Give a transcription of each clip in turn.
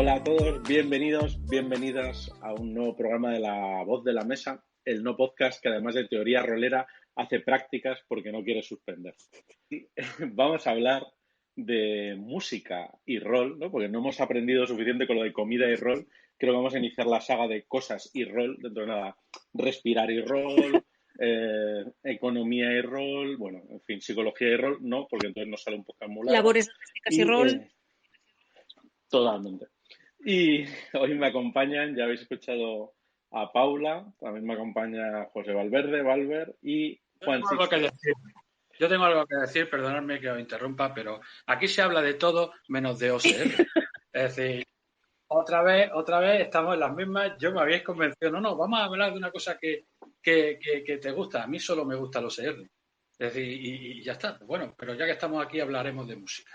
Hola a todos, bienvenidas a un nuevo programa de La Voz de la Mesa, el no podcast que además de teoría rolera hace prácticas porque no quiere suspender. Vamos a hablar de música y rol, ¿no? Porque no hemos aprendido suficiente con lo de comida y rol. Creo que vamos a iniciar la saga de cosas y rol, dentro de nada, respirar y rol, economía y rol, bueno, en fin, psicología y rol, no, porque entonces nos sale un podcast muy largo. Labores domésticas y rol. Totalmente. Y hoy me acompañan, ya habéis escuchado a Paula, también me acompaña José Valverde y Juan Sixto. Yo tengo algo que decir, perdonadme que os interrumpa, pero aquí se habla de todo menos de OCR. Es decir, otra vez estamos en las mismas. Yo me habéis convencido, no, vamos a hablar de una cosa que te gusta. A mí solo me gusta el OCR. Es decir, y ya está. Bueno, pero ya que estamos aquí hablaremos de música.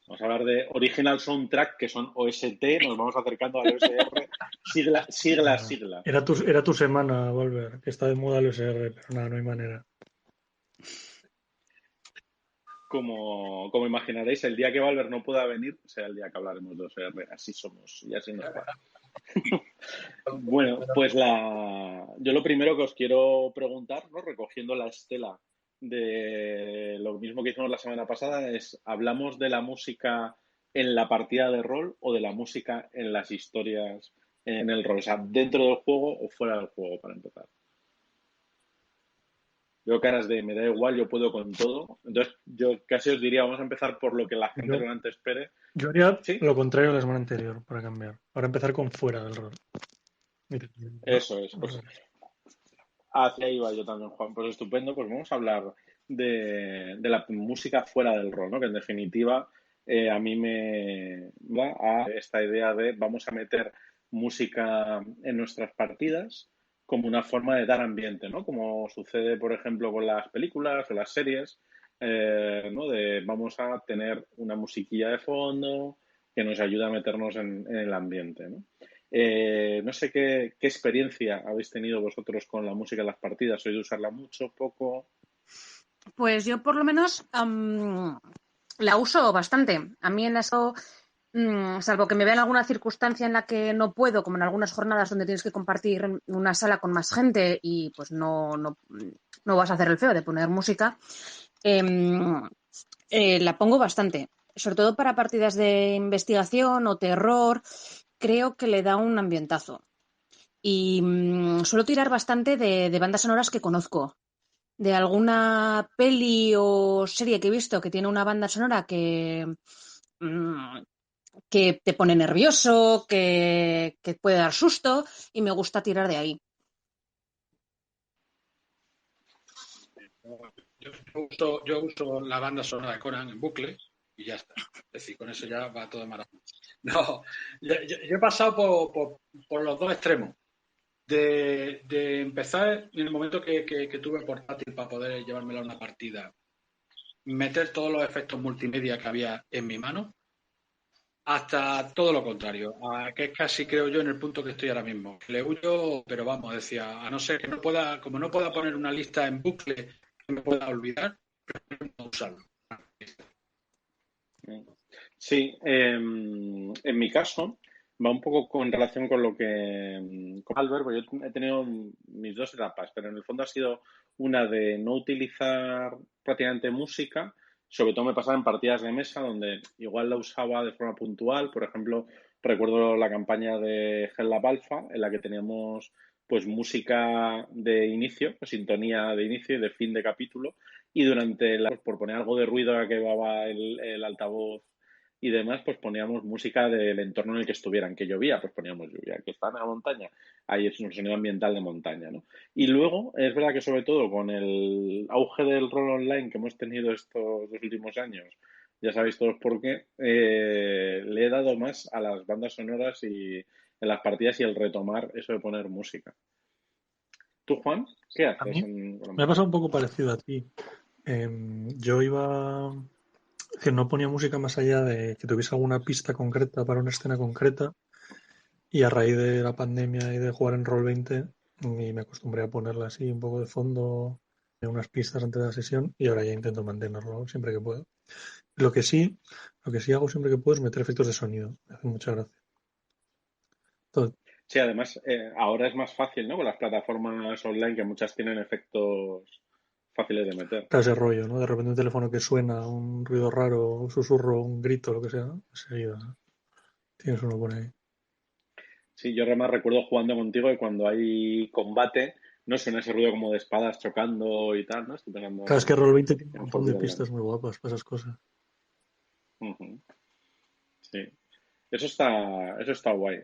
Vamos a hablar de Original Soundtrack, que son OST, nos vamos acercando al OSR, sigla. Era tu semana, Volver, que está de moda el OSR, pero nada, no hay manera. Como imaginaréis, el día que Valver no pueda venir será el día que hablaremos de OSR. Así somos y así nos va. Bueno, pues yo lo primero que os quiero preguntar, ¿no? Recogiendo la estela de lo mismo que hicimos la semana pasada, es ¿hablamos de la música en la partida de rol o de la música en las historias en el rol? O sea, ¿dentro del juego o fuera del juego, para empezar? Veo caras de me da igual, yo puedo con todo. Entonces, yo casi os diría, vamos a empezar por lo que la gente realmente espere. Yo haría ¿Sí? lo contrario de la semana anterior, para cambiar. Para empezar con fuera del rol. Eso es. Pues, hacia ahí va yo también, Juan. Pues estupendo. Pues vamos a hablar de la música fuera del rol, ¿no? Que en definitiva a mí me va a esta idea de vamos a meter música en nuestras partidas como una forma de dar ambiente, ¿no? Como sucede, por ejemplo, con las películas o las series, ¿no? De vamos a tener una musiquilla de fondo que nos ayuda a meternos en el ambiente, ¿no? No sé qué experiencia habéis tenido vosotros con la música en las partidas. ¿Sois de usarla mucho, poco? Pues yo por lo menos la uso bastante. A mí en eso, salvo que me vea en alguna circunstancia en la que no puedo, como en algunas jornadas donde tienes que compartir una sala con más gente y pues no vas a hacer el feo de poner música, la pongo bastante. Sobre todo para partidas de investigación o terror, creo que le da un ambientazo. Y suelo tirar bastante de bandas sonoras que conozco. De alguna peli o serie que he visto que tiene una banda sonora que te pone nervioso, que puede dar susto, y me gusta tirar de ahí. Yo uso la banda sonora de Conan en bucle y ya está. Es decir, con eso ya va todo de maravilla. No, yo he pasado por los dos extremos. De empezar en el momento que tuve portátil para poder llevármela a una partida, meter todos los efectos multimedia que había en mi mano, hasta todo lo contrario, que es casi, creo yo, en el punto que estoy ahora mismo. Le huyo, pero vamos, decía, a no ser que no pueda, como no pueda poner una lista en bucle que me pueda olvidar, prefiero no usarlo. Sí, en mi caso va un poco con relación con lo que con Albert, porque yo he tenido mis dos etapas, pero en el fondo ha sido una de no utilizar prácticamente música, sobre todo me pasaba en partidas de mesa donde igual la usaba de forma puntual. Por ejemplo, recuerdo la campaña de Hell Lab Alpha en la que teníamos pues música de inicio, pues, sintonía de inicio y de fin de capítulo, y durante pues, por poner algo de ruido a que llevaba el altavoz y demás, pues poníamos música del entorno en el que estuvieran, que llovía, pues poníamos lluvia, que están en la montaña, ahí es un sonido ambiental de montaña, ¿no? Y luego, es verdad que sobre todo con el auge del rol online que hemos tenido estos dos últimos años, ya sabéis todos por qué, le he dado más a las bandas sonoras y en las partidas y el retomar eso de poner música. ¿Tú, Juan? ¿Qué haces? A mí me ha pasado un poco parecido a ti. Yo iba... Es decir, no ponía música más allá de que tuviese alguna pista concreta para una escena concreta, y a raíz de la pandemia y de jugar en Roll20 me acostumbré a ponerla así un poco de fondo, en unas pistas antes de la sesión, y ahora ya intento mantenerlo siempre que puedo. Lo que sí hago siempre que puedo es meter efectos de sonido. Me hace mucha gracia. Todo, Sí, además, ahora es más fácil, ¿no? Con las plataformas online que muchas tienen efectos fáciles de meter. claro, ese rollo, ¿no? De repente un teléfono que suena, un ruido raro, un susurro, un grito, lo que sea, enseguida tienes uno por ahí. Sí, yo además recuerdo jugando contigo que cuando hay combate, no suena ese ruido como de espadas chocando y tal, ¿no? Estoy Claro, es pegando que Roll20 tiene un en montón de Forbidden Lands. pistas muy guapas para esas cosas. Ujú. Sí, eso está guay.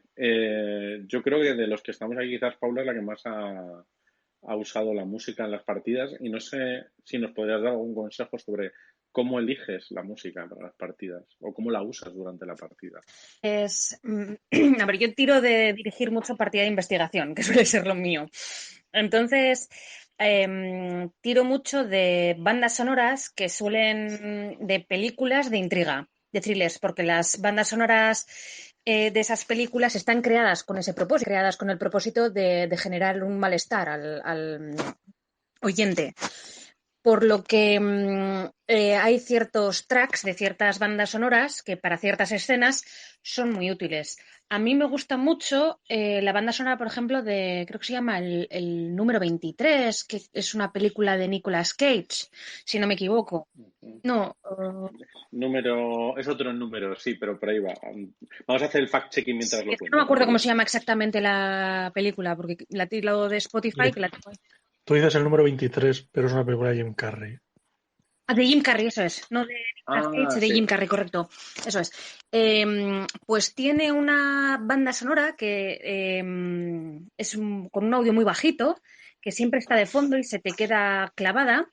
Yo creo que de los que estamos aquí, quizás Paula es la que más ha usado la música en las partidas y no sé si nos podrías dar algún consejo sobre cómo eliges la música para las partidas o cómo la usas durante la partida. A ver, yo tiro de dirigir mucho partida de investigación, que suele ser lo mío. Entonces, tiro mucho de bandas sonoras que suelen de películas de intriga, de thrillers, porque las bandas sonoras de esas películas están creadas con ese propósito, creadas con el propósito de generar un malestar al oyente. Por lo que hay ciertos tracks de ciertas bandas sonoras que para ciertas escenas son muy útiles. A mí me gusta mucho la banda sonora, por ejemplo, creo que se llama el número 23, que es una película de Nicolas Cage, si no me equivoco. No, Es otro número, sí, pero por ahí va. Vamos a hacer el fact-checking mientras lo es que no me cuentas, no te acuerdo cómo se llama preocupes. exactamente la película, porque la he tirado de Spotify, que la tengo ahí. Tú dices el número 23, pero es una película de Jim Carrey. Ah, de Jim Carrey, eso es. No de Nicolas Ah, Cage, de sí. Jim Carrey, correcto. Eso es. Pues tiene una banda sonora que con un audio muy bajito, que siempre está de fondo y se te queda clavada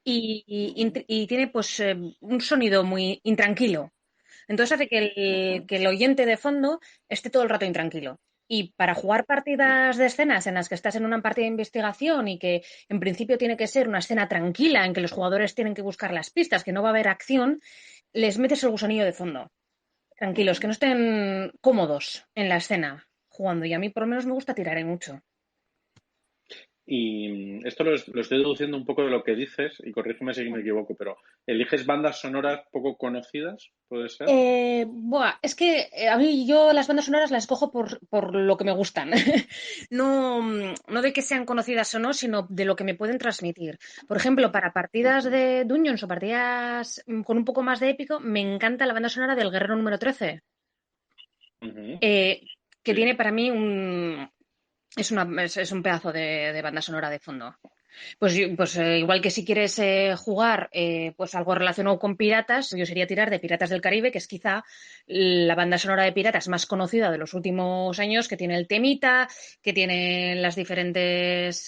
y tiene pues un sonido muy intranquilo. Entonces hace que el oyente de fondo esté todo el rato intranquilo. Y para jugar partidas de escenas en las que estás en una partida de investigación y que en principio tiene que ser una escena tranquila en que los jugadores tienen que buscar las pistas, que no va a haber acción, les metes el gusanillo de fondo. Tranquilos, que no estén cómodos en la escena jugando. Y a mí por lo menos me gusta tirar ahí mucho. Y esto lo estoy deduciendo un poco de lo que dices, y corrígeme si me equivoco, pero ¿eliges bandas sonoras poco conocidas? ¿Puede ser? Es que a mí yo las bandas sonoras las escojo por lo que me gustan. No, no de que sean conocidas o no, sino de lo que me pueden transmitir. Por ejemplo, para partidas Ujú, de Dungeons o partidas con un poco más de épico, me encanta la banda sonora del Guerrero número 13, ujú, eh, que sí. tiene para mí es un pedazo de banda sonora de fondo. Igual que si quieres jugar pues algo relacionado con piratas, yo sería tirar de Piratas del Caribe, que es quizá la banda sonora de piratas más conocida de los últimos años, que tiene el temita, que tiene los diferentes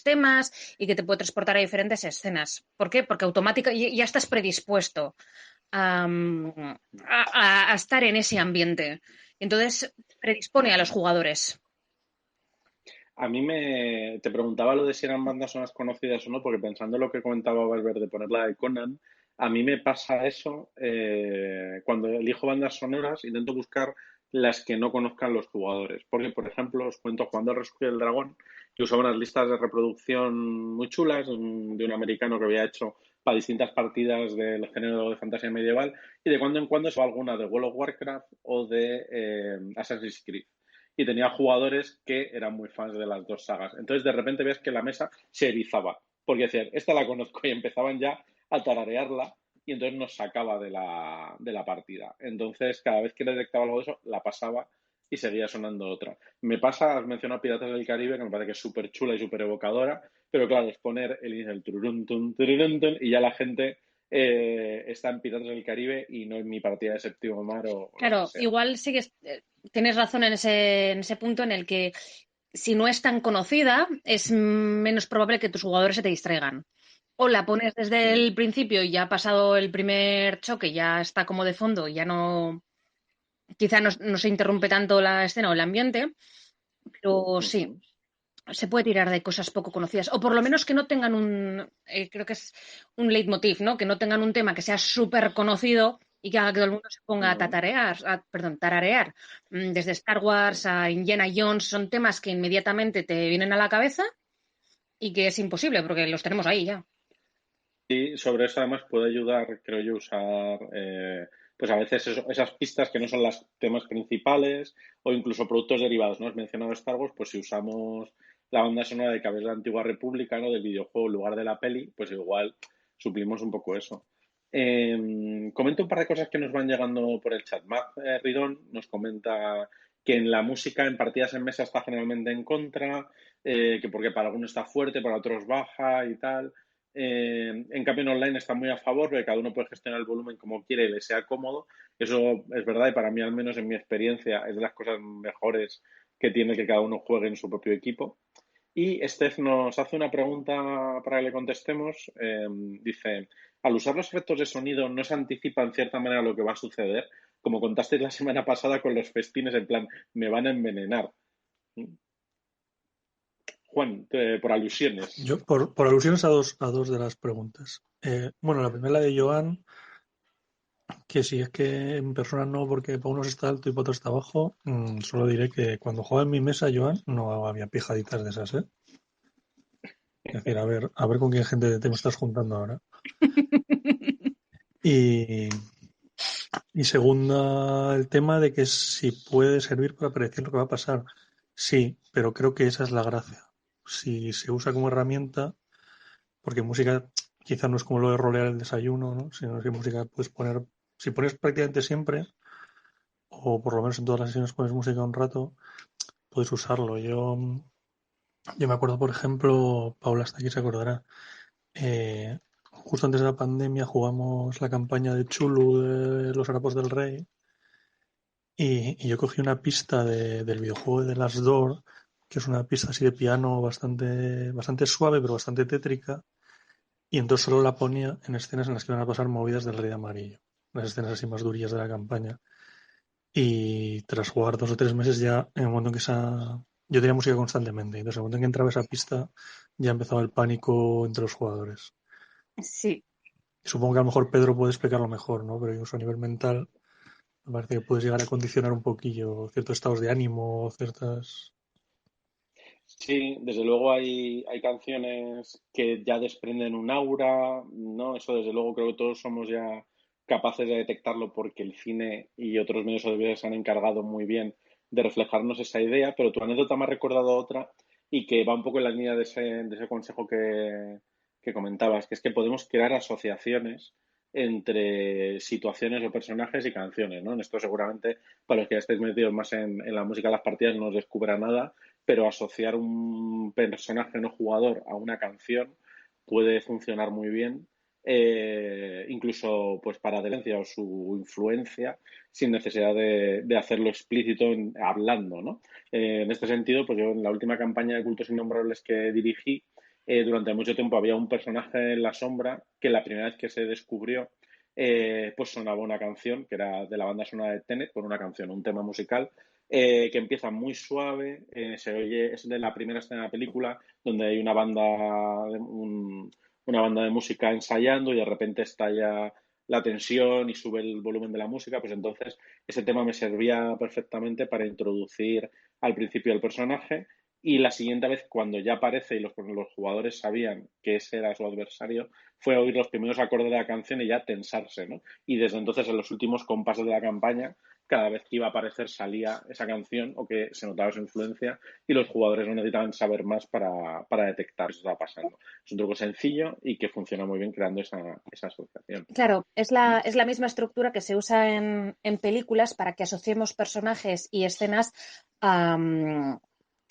temas y que te puede transportar a diferentes escenas. ¿Por qué? Porque automáticamente ya estás predispuesto a, a estar en ese ambiente. Entonces, predispone a los Ujú. jugadores. Te preguntaba lo de si eran bandas sonoras conocidas o no, porque pensando en lo que comentaba Valverde de ponerla de Conan, a mí me pasa eso cuando elijo bandas sonoras, intento buscar las que no conozcan los jugadores. Porque, por ejemplo, os cuento, jugando al Rescue del Dragón, yo usaba unas listas de reproducción muy chulas de un americano que había hecho para distintas partidas del género de fantasía medieval, y de cuando en cuando se va alguna de World of Warcraft o de Assassin's Creed y tenía jugadores que eran muy fans de las dos sagas. Entonces, de repente ves que la mesa se erizaba, porque decían, esta la conozco, y empezaban ya a tararearla y entonces nos sacaba de la partida. Entonces, cada vez que le detectaba algo de eso, la pasaba y seguía sonando otra. Me pasa, has mencionado Piratas del Caribe, que me parece que es súper chula y súper evocadora, pero claro, es poner el tururún, tun, y ya la gente está en Piratas del Caribe y no en mi partida de Séptimo Mar o lo que Claro, sea. igual sí que tienes razón en ese punto en el que si no es tan conocida, es menos probable que tus jugadores se te distraigan. O la pones desde Mm, el principio y ya ha pasado el primer choque, ya está como de fondo, ya no, quizá no se interrumpe tanto la escena o el ambiente, pero sí, ujú. se puede tirar de cosas poco conocidas. O por lo menos que no tengan creo que es un leitmotiv, ¿no? Que no tengan un tema que sea súper conocido y que haga que todo el mundo se ponga a Ujú. tararear. Desde Star Sí. Wars a Indiana Jones son temas que inmediatamente te vienen a la cabeza y que es imposible porque los tenemos ahí ya. Y sobre eso además puede ayudar, creo yo, usar pues a veces esas pistas que no son los temas principales o incluso productos derivados, ¿no? Has mencionado Star Wars, pues si usamos la banda sonora de Cabeza de la Antigua República, ¿no? Del videojuego en lugar de la peli, pues igual suplimos un poco eso. Comento un par de cosas que nos van llegando por el chat. Matt Ridón nos comenta que en la música, en partidas en mesa, está generalmente en contra, que porque para algunos está fuerte, para otros baja y tal. En cambio, en online está muy a favor, porque cada uno puede gestionar el volumen como quiere y le sea cómodo. Eso es verdad y para mí, al menos en mi experiencia, es de las cosas mejores que tiene que cada uno juegue en su propio equipo. Y Steph nos hace una pregunta para que le contestemos. Dice, al usar los efectos de sonido, ¿no se anticipa en cierta manera lo que va a suceder? Como contasteis la semana pasada con los festines, en plan, me van a envenenar. Juan, por alusiones. Yo, por alusiones a dos de las preguntas. Bueno, la primera de Joan, que si es que en persona no, porque para unos está alto y para otros está bajo, solo diré que cuando jugaba en mi mesa, Joan, no había pijaditas de esas, ¿eh? Es decir, a ver con qué gente te me estás juntando ahora. Y segunda, el tema de que si puede servir para predecir lo que va a pasar. Sí, pero creo que esa es la gracia. Si se usa como herramienta, porque música quizá no es como lo de rolear el desayuno, ¿no? Sino que música puedes poner, si pones prácticamente siempre, o por lo menos en todas las sesiones pones música un rato, puedes usarlo. Yo me acuerdo, por ejemplo, Paula hasta aquí se acordará, justo antes de la pandemia jugamos la campaña de Chulu de los Harapos del Rey y yo cogí una pista del videojuego de Last Door, que es una pista así de piano bastante suave pero bastante tétrica, y entonces solo la ponía en escenas en las que van a pasar movidas del Rey de Amarillo, las escenas así más durillas de la campaña. Y tras jugar 2 o 3 meses ya, en el momento en que yo tenía música constantemente, entonces en el momento en que entraba esa pista ya empezaba el pánico entre los jugadores. Sí. Supongo que a lo mejor Pedro puede explicarlo mejor, ¿no? Pero incluso a nivel mental me parece que puedes llegar a condicionar un poquillo ciertos estados de ánimo, ciertas... Sí, desde luego hay canciones que ya desprenden un aura, ¿no? Eso desde luego creo que todos somos ya capaces de detectarlo porque el cine y otros medios audiovisuales se han encargado muy bien de reflejarnos esa idea, pero tu anécdota me ha recordado otra y que va un poco en la línea de ese consejo que comentabas, que es que podemos crear asociaciones entre situaciones o personajes y canciones, ¿no? En esto seguramente para los que ya estéis metidos más en la música de las partidas no os descubra nada, pero asociar un personaje no jugador a una canción puede funcionar muy bien, incluso pues para adherencia o su influencia, sin necesidad de hacerlo explícito hablando, ¿no? En este sentido, pues yo en la última campaña de Cultos Innombrables que dirigí, durante mucho tiempo había un personaje en la sombra que la primera vez que se descubrió, pues sonaba una canción que era de la banda sonora de Tenet, con una canción, un tema musical que empieza muy suave, se oye, es de la primera escena de la película, donde hay una banda de música ensayando y de repente estalla la tensión y sube el volumen de la música, pues entonces ese tema me servía perfectamente para introducir al principio el personaje y la siguiente vez cuando ya aparece y los jugadores sabían que ese era su adversario, fue oír los primeros acordes de la canción y ya tensarse, ¿no? Y desde entonces en los últimos compases de la campaña cada vez que iba a aparecer salía esa canción o que se notaba su influencia y los jugadores no necesitaban saber más para detectar si estaba pasando. Es un truco sencillo y que funciona muy bien creando esa asociación. Claro, es la misma estructura que se usa en películas para que asociemos personajes y escenas a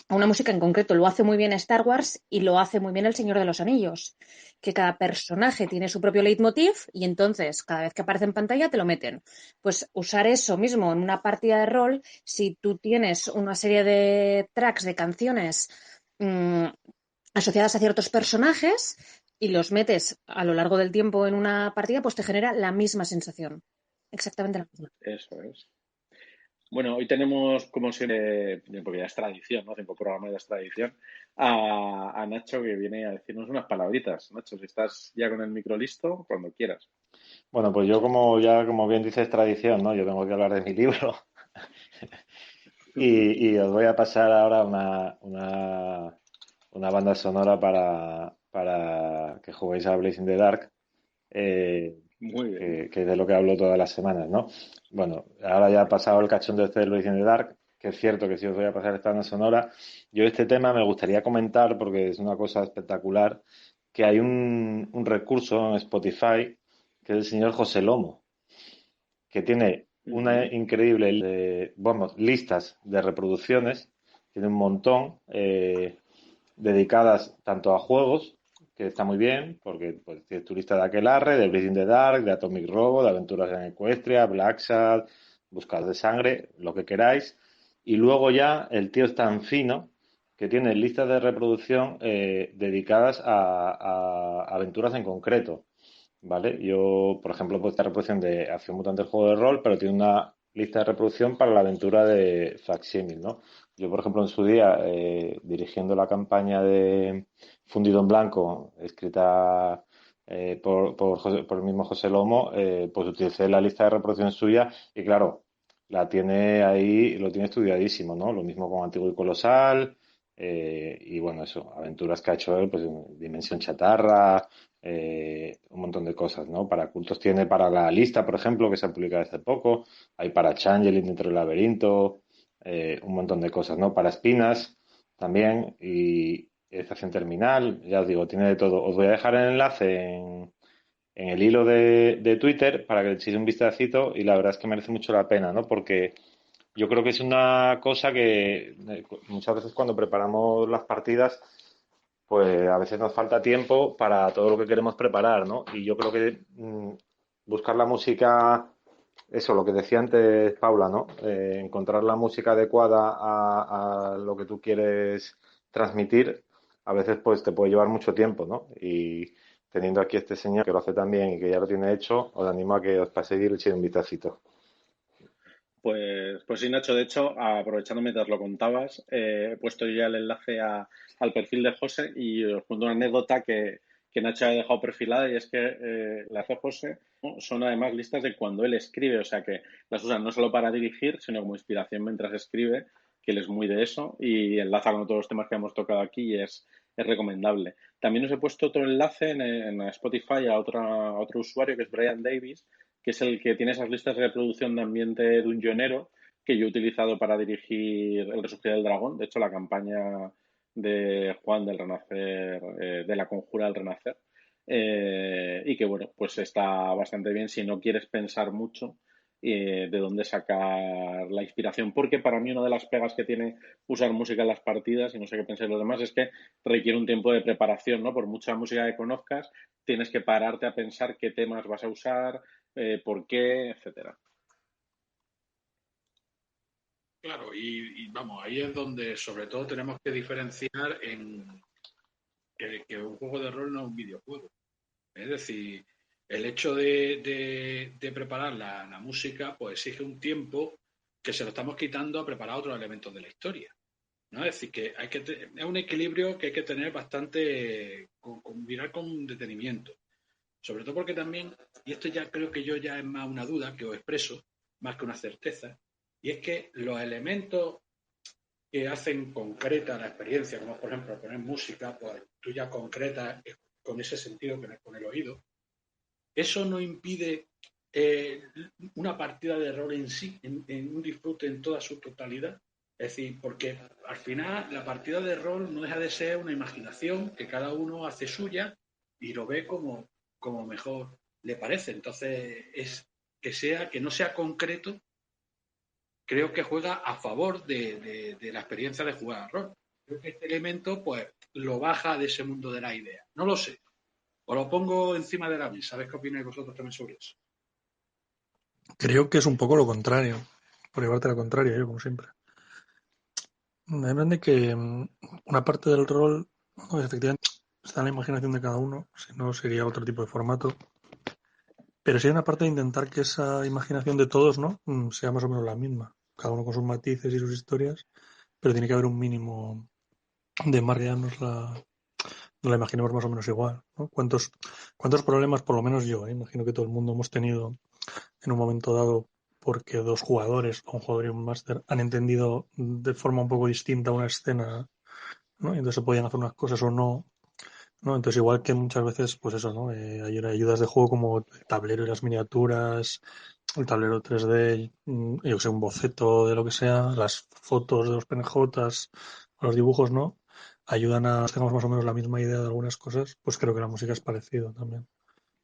una música en concreto. Lo hace muy bien Star Wars y lo hace muy bien El Señor de los Anillos, que cada personaje tiene su propio leitmotiv y entonces cada vez que aparece en pantalla te lo meten. Pues usar eso mismo en una partida de rol, si tú tienes una serie de tracks, de canciones asociadas a ciertos personajes y los metes a lo largo del tiempo en una partida, pues te genera la misma sensación. Exactamente la misma. Eso es. Bueno, hoy tenemos, como siempre, porque ya es tradición, ¿no? 5 programas ya es tradición, a Nacho que viene a decirnos unas palabritas. Nacho, si estás ya con el micro listo, cuando quieras. Bueno, pues yo como bien dices, tradición, ¿no? Yo tengo que hablar de mi libro y os voy a pasar ahora una banda sonora para que juguéis a Blazing the Dark. Muy bien. que es de lo que hablo todas las semanas, ¿no? Bueno, ahora ya ha pasado el cachondeo de lo de Dark, que es cierto que si os voy a pasar esta banda sonora, yo este tema me gustaría comentar porque es una cosa espectacular, que hay un recurso en Spotify que es el señor José Lomo, que tiene una increíble, vamos, listas de reproducciones, tiene un montón, dedicadas tanto a juegos, que está muy bien, porque pues, tienes tu lista de Aquelarre, de Breathing the Dark, de Atomic Robo, de Aventuras en Equestria, Black Sad, Buscas de Sangre, lo que queráis. Y luego ya el tío es tan fino que tiene listas de reproducción dedicadas a aventuras en concreto. ¿Vale? Yo, por ejemplo, pues esta reproducción de Acción Mutante el juego de rol, pero tiene una lista de reproducción para la aventura de Facsímil, ¿no? Yo, por ejemplo, en su día, dirigiendo la campaña de Fundido en Blanco, escrita por el mismo José Lomo, pues utilicé la lista de reproducción suya y, claro, la tiene ahí, lo tiene estudiadísimo, ¿no? Lo mismo con Antiguo y Colosal, y bueno, eso, aventuras que ha hecho él, pues Dimensión Chatarra, un montón de cosas, ¿no? Para cultos tiene para la lista, por ejemplo, que se ha publicado hace poco, hay para Changeling dentro del laberinto, un montón de cosas, ¿no? Para espinas también y estación terminal, ya os digo, tiene de todo. Os voy a dejar el enlace en el hilo de Twitter para que le echéis un vistacito y la verdad es que merece mucho la pena, ¿no? Porque yo creo que es una cosa que muchas veces cuando preparamos las partidas pues a veces nos falta tiempo para todo lo que queremos preparar, ¿no? Y yo creo que buscar la música, eso, lo que decía antes Paula, ¿no? Encontrar la música adecuada a lo que tú quieres transmitir, a veces pues te puede llevar mucho tiempo, ¿no? Y teniendo aquí este señor que lo hace también y que ya lo tiene hecho, os animo a que os paséis y le echéis un vistacito. Pues sí, Nacho, de hecho, aprovechando mientras lo contabas, he puesto ya el enlace al perfil de José y os cuento una anécdota que Nacho ha dejado perfilada y es que las de José, ¿no?, son además listas de cuando él escribe, o sea que las usa no solo para dirigir, sino como inspiración mientras escribe, que él es muy de eso y enlaza con todos los temas que hemos tocado aquí y es recomendable. También os he puesto otro enlace en Spotify a otro usuario que es Brian Davis, que es el que tiene esas listas de reproducción de ambiente dungeonero que yo he utilizado para dirigir El Resurgir del Dragón. De hecho, la campaña de Juan del Renacer, de la Conjura del Renacer. Y que, bueno, pues está bastante bien si no quieres pensar mucho de dónde sacar la inspiración. Porque para mí una de las pegas que tiene usar música en las partidas, y no sé qué pensáis los demás, es que requiere un tiempo de preparación, ¿no? Por mucha música que conozcas, tienes que pararte a pensar qué temas vas a usar, por qué, etcétera. Claro, y vamos, ahí es donde sobre todo tenemos que diferenciar en que un juego de rol no es un videojuego. Es decir, el hecho de preparar la música pues exige un tiempo que se lo estamos quitando a preparar otros elementos de la historia, ¿no? Es decir, que es un equilibrio que hay que tener bastante, mirar con detenimiento. Sobre todo porque también, y esto ya creo que yo ya es más una duda que os expreso, más que una certeza, y es que los elementos que hacen concreta la experiencia, como por ejemplo poner música, pues tú ya concretas con ese sentido que con el oído, eso no impide una partida de rol en sí, en un disfrute en toda su totalidad. Es decir, porque al final la partida de rol no deja de ser una imaginación que cada uno hace suya y lo ve como mejor le parece. Entonces, es que no sea concreto, creo que juega a favor de la experiencia de jugar a rol. Creo que este elemento, pues, lo baja de ese mundo de la idea. No lo sé. Os lo pongo encima de la mesa. ¿Sabéis qué opináis vosotros también sobre eso? Creo que es un poco lo contrario, por llevarte la contraria, yo como siempre. Me depende que una parte del rol, no, efectivamente, está en la imaginación de cada uno, si no sería otro tipo de formato. Pero sí hay una parte de intentar que esa imaginación de todos, ¿no?, sea más o menos la misma. Cada uno con sus matices y sus historias, pero tiene que haber un mínimo de margen, nos la imaginemos más o menos igual, ¿no? ¿Cuántos problemas, por lo menos yo, imagino que todo el mundo hemos tenido en un momento dado porque dos jugadores, o un jugador y un máster, han entendido de forma un poco distinta una escena, ¿no? Y entonces se podían hacer unas cosas o no. ¿no? Entonces, igual que muchas veces, pues eso, ¿no? Hay ayudas de juego como el tablero y las miniaturas, el tablero 3D, yo que sé, un boceto de lo que sea, las fotos de los PNJs, los dibujos, ¿no? Ayudan a que tengamos más o menos la misma idea de algunas cosas, pues creo que la música es parecido también.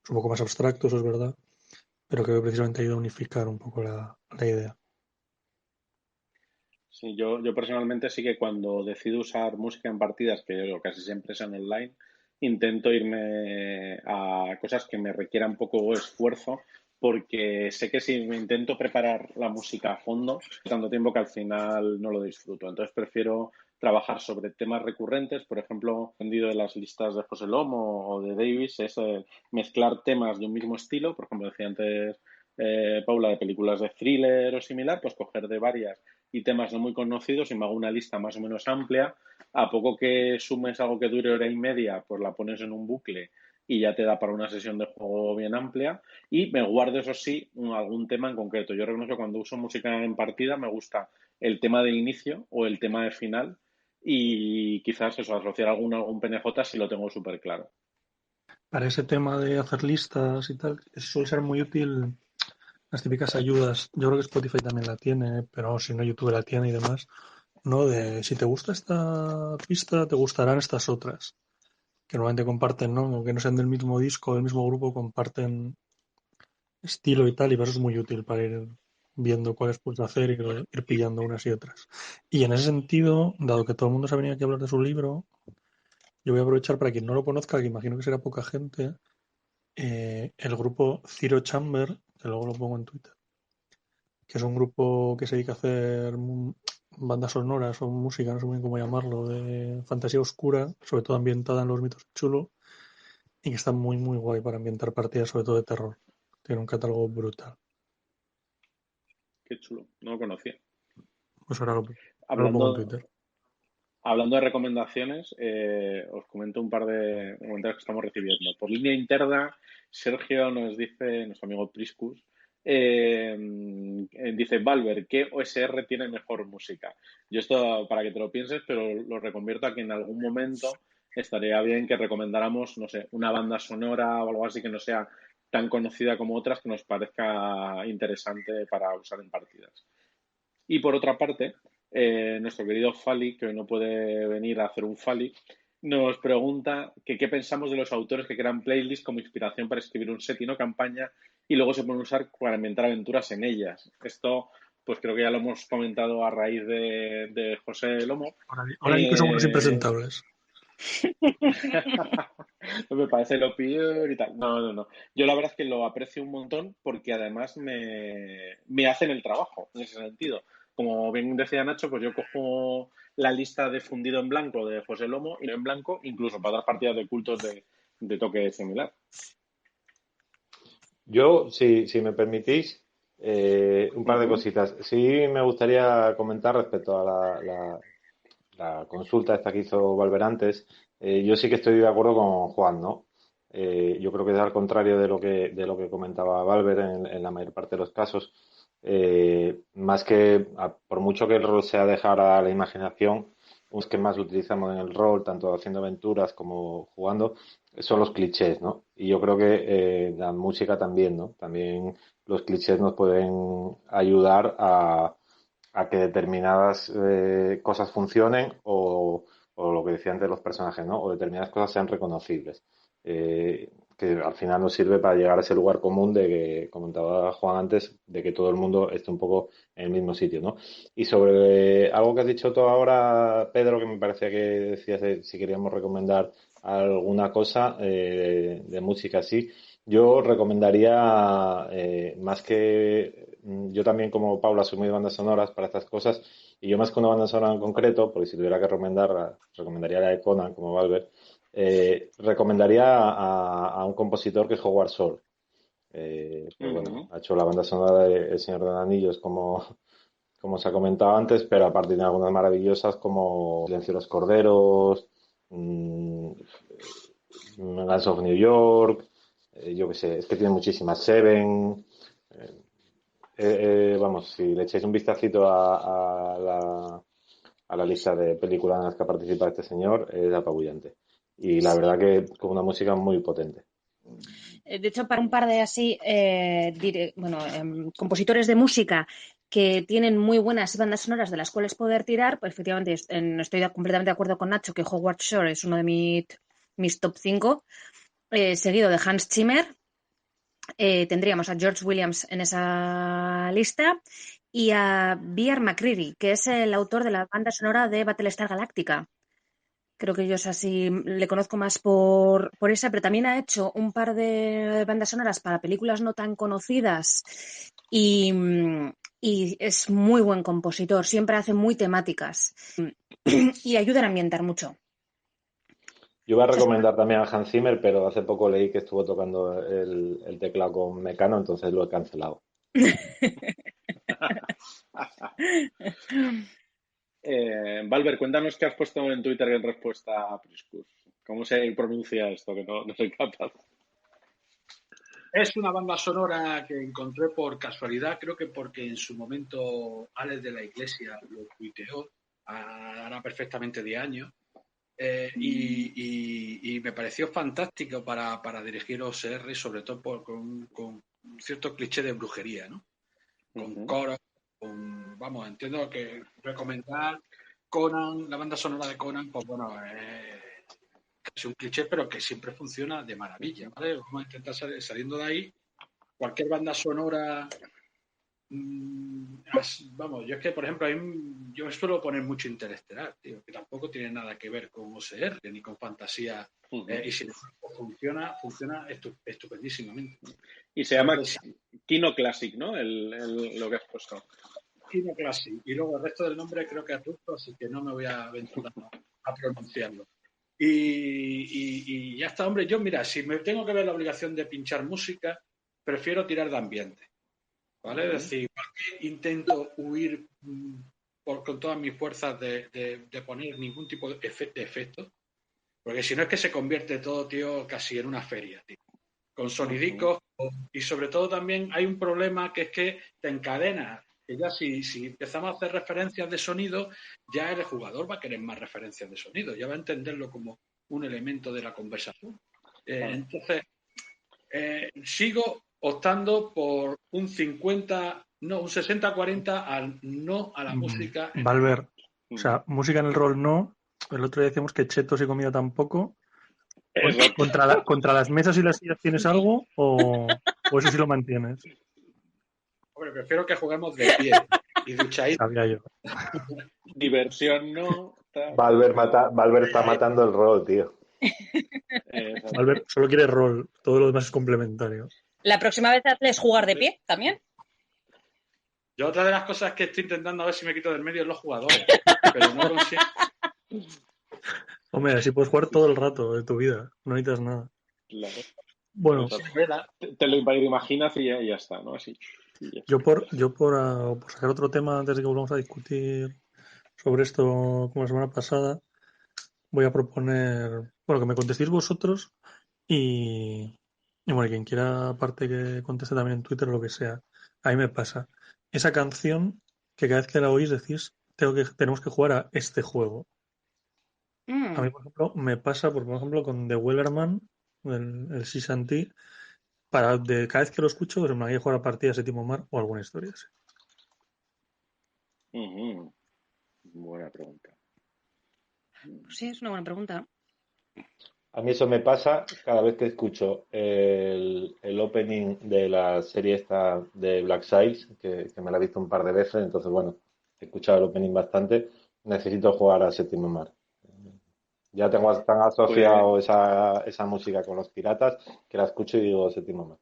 Es un poco más abstracto, eso es verdad, pero creo que precisamente ayuda a unificar un poco la idea. Sí, yo personalmente sí que cuando decido usar música en partidas, que yo casi siempre son online, intento irme a cosas que me requieran poco esfuerzo, porque sé que si me intento preparar la música a fondo, tanto tiempo que al final no lo disfruto. Entonces prefiero trabajar sobre temas recurrentes, por ejemplo, aprendido de las listas de José Lomo o de Davis, es mezclar temas de un mismo estilo, por ejemplo, decía antes Paula, de películas de thriller o similar, pues coger de varias y temas no muy conocidos y me hago una lista más o menos amplia. A poco que sumes algo que dure hora y media, pues la pones en un bucle y ya te da para una sesión de juego bien amplia. Y me guardo, eso sí, algún tema en concreto. Yo reconozco que cuando uso música en partida me gusta el tema de inicio o el tema de final y quizás eso, asociar algún PNJ si lo tengo súper claro. Para ese tema de hacer listas y tal, suele ser muy útil las típicas ayudas. Yo creo que Spotify también la tiene, pero si no, YouTube la tiene y demás. ¿No? De si te gusta esta pista, te gustarán estas otras. Que normalmente comparten, ¿no? Aunque no sean del mismo disco, del mismo grupo, comparten estilo y tal, y eso es muy útil para ir viendo cuáles puedes hacer y ir pillando unas y otras. Y en ese sentido, dado que todo el mundo se ha venido aquí a hablar de su libro, yo voy a aprovechar para quien no lo conozca, que imagino que será poca gente, el grupo Zero Chamber, que luego lo pongo en Twitter, que es un grupo que se dedica a hacer bandas sonoras o música, no sé muy bien cómo llamarlo, de fantasía oscura, sobre todo ambientada en los mitos de Chulo, y que está muy, muy guay para ambientar partidas, sobre todo de terror. Tiene un catálogo brutal. Qué chulo, no lo conocía. Pues ahora lo pongo en Hablando, Twitter. Hablando de recomendaciones, os comento un par de comentarios que estamos recibiendo. Por línea interna, Sergio nos dice, nuestro amigo Priscus, dice, Valver, ¿qué OSR tiene mejor música? Yo esto para que te lo pienses, pero lo reconvierto a que en algún momento estaría bien que recomendáramos, no sé, una banda sonora o algo así que no sea tan conocida como otras que nos parezca interesante para usar en partidas. Y por otra parte, nuestro querido Fali, que hoy no puede venir a hacer un Fali, nos pregunta que qué pensamos de los autores que crean playlists como inspiración para escribir un set y no campaña y luego se pueden usar para inventar aventuras en ellas. Esto, pues creo que ya lo hemos comentado a raíz de José Lomo. Ahora di que son unos Eh, impresentables. me parece lo peor y tal. No, no, no. Yo la verdad es que lo aprecio un montón porque además me hacen el trabajo en ese sentido. Como bien decía Nacho, pues yo cojo la lista de fundido en blanco de José Lomo y no en blanco, incluso para dar partidas de cultos de toque similar. Yo, si me permitís, un par de Ujú. cositas. Sí me gustaría comentar respecto a la consulta esta que hizo Valver antes. Yo sí que estoy de acuerdo con Juan, ¿no? Yo creo que es al contrario de lo que comentaba Valver en la mayor parte de los casos. Más que, por mucho que el rol sea dejar a la imaginación, los que más utilizamos en el rol, tanto haciendo aventuras como jugando, son los clichés, ¿no? Y yo creo que la música también, ¿no? También los clichés nos pueden ayudar a que determinadas cosas funcionen o lo que decía antes los personajes, ¿no? O determinadas cosas sean reconocibles. Que al final nos sirve para llegar a ese lugar común de que comentaba Juan antes, de que todo el mundo esté un poco en el mismo sitio, ¿no? Y sobre algo que has dicho tú ahora, Pedro, que me parecía que decías si queríamos recomendar alguna cosa de música así, yo recomendaría, más que yo también como Paula soy muy de bandas sonoras para estas cosas, y yo más que una banda sonora en concreto, porque si tuviera que recomendar, recomendaría la de Conan como Valver, recomendaría a un compositor que es Howard Shore. Pues bueno, Ujú. ha hecho la banda sonora de El Señor de los Anillos como se ha comentado antes, pero aparte tiene algunas maravillosas como Silencio de los Corderos, Guns of New York, yo qué sé, es que tiene muchísimas, Seven. eh, Vamos, si le echáis un vistacito a la lista de películas en las que participa este señor, es apabullante. Y la verdad que con una música muy potente. De hecho, para un par de así, compositores de música que tienen muy buenas bandas sonoras de las cuales poder tirar, pues efectivamente estoy completamente de acuerdo con Nacho que Howard Shore es uno de mis top 5, seguido de Hans Zimmer. Tendríamos a George Williams en esa lista y a B.R. McCreary, que es el autor de la banda sonora de Battlestar Galactica. Creo que yo es así, le conozco más por esa, pero también ha hecho un par de bandas sonoras para películas no tan conocidas y, y es muy buen compositor, siempre hace muy temáticas y ayudan a ambientar mucho. Yo iba a recomendar también a Hans Zimmer, pero hace poco leí que estuvo tocando el teclado con Mecano, entonces lo he cancelado. Valver, cuéntanos qué has puesto en Twitter en respuesta a Priscus. ¿Cómo se pronuncia esto? Que no soy capaz. Es una banda sonora que encontré por casualidad, creo que porque en su momento Alex de la Iglesia lo tuiteó, hará perfectamente 10 años, y me pareció fantástico para dirigir OSR, sobre todo con cierto cliché de brujería, ¿no? Con coros, vamos, entiendo que recomendar Conan, la banda sonora de Conan, pues bueno, es un cliché, pero que siempre funciona de maravilla, ¿vale? Vamos a intentar saliendo de ahí. Cualquier banda sonora, vamos, yo es que, por ejemplo, yo suelo poner mucho Interestelar, tío, que tampoco tiene nada que ver con OSR ni con fantasía, y si funciona estupendísimamente. Y se llama Kino Classic, ¿no? Lo que has puesto. Kino Classic. Y luego el resto del nombre creo que es ruso, así que no me voy a aventurar a pronunciarlo. Y ya está, hombre. Yo, mira, si me tengo que ver la obligación de pinchar música, prefiero tirar de ambiente, ¿vale? Es decir, igual que intento huir con todas mis fuerzas de poner ningún tipo de efecto, porque si no es que se convierte todo, tío, casi en una feria, tío. Con sonidicos, y sobre todo también hay un problema que es que te encadena, que ya si empezamos a hacer referencias de sonido, ya el jugador va a querer más referencias de sonido, ya va a entenderlo como un elemento de la conversación. Entonces, sigo optando por un 60-40 al no a la música. Valver, o sea, música en el rol no. El otro día decíamos que chetos y comida tampoco. ¿Contra las mesas y las sillas tienes algo o eso sí lo mantienes? Hombre, prefiero que juguemos de pie y duchadito. Sabía yo. Diversión no. Valver está matando el rol, tío. Valver solo quiere rol, todo lo demás es complementario. ¿La próxima vez hazles jugar de pie también? Yo otra de las cosas que estoy intentando a ver si me quito del medio es los jugadores, pero no consigo. Hombre, así puedes jugar todo el rato de tu vida, no necesitas nada. Claro. Bueno, te lo imaginas y ya está, ¿no? Así. Yo por sacar otro tema antes de que volvamos a discutir sobre esto como la semana pasada, voy a proponer, bueno, que me contestéis vosotros y bueno, quien quiera aparte que conteste también en Twitter o lo que sea. A mí me pasa. Esa canción que cada vez que la oís decís, tenemos que jugar a este juego. A mí, por ejemplo, me pasa, por ejemplo, con The Wellerman, el Sisanti, cada vez que lo escucho, pues me voy a jugar a partida de Séptimo Mar o alguna historia así. Buena pregunta. Sí, es una buena pregunta. A mí eso me pasa cada vez que escucho el opening de la serie esta de Black Sails, que me la he visto un par de veces, entonces bueno, he escuchado el opening bastante, necesito jugar a Séptimo Mar. Ya tengo tan asociado esa música con los piratas que la escucho y digo Séptimo Mar.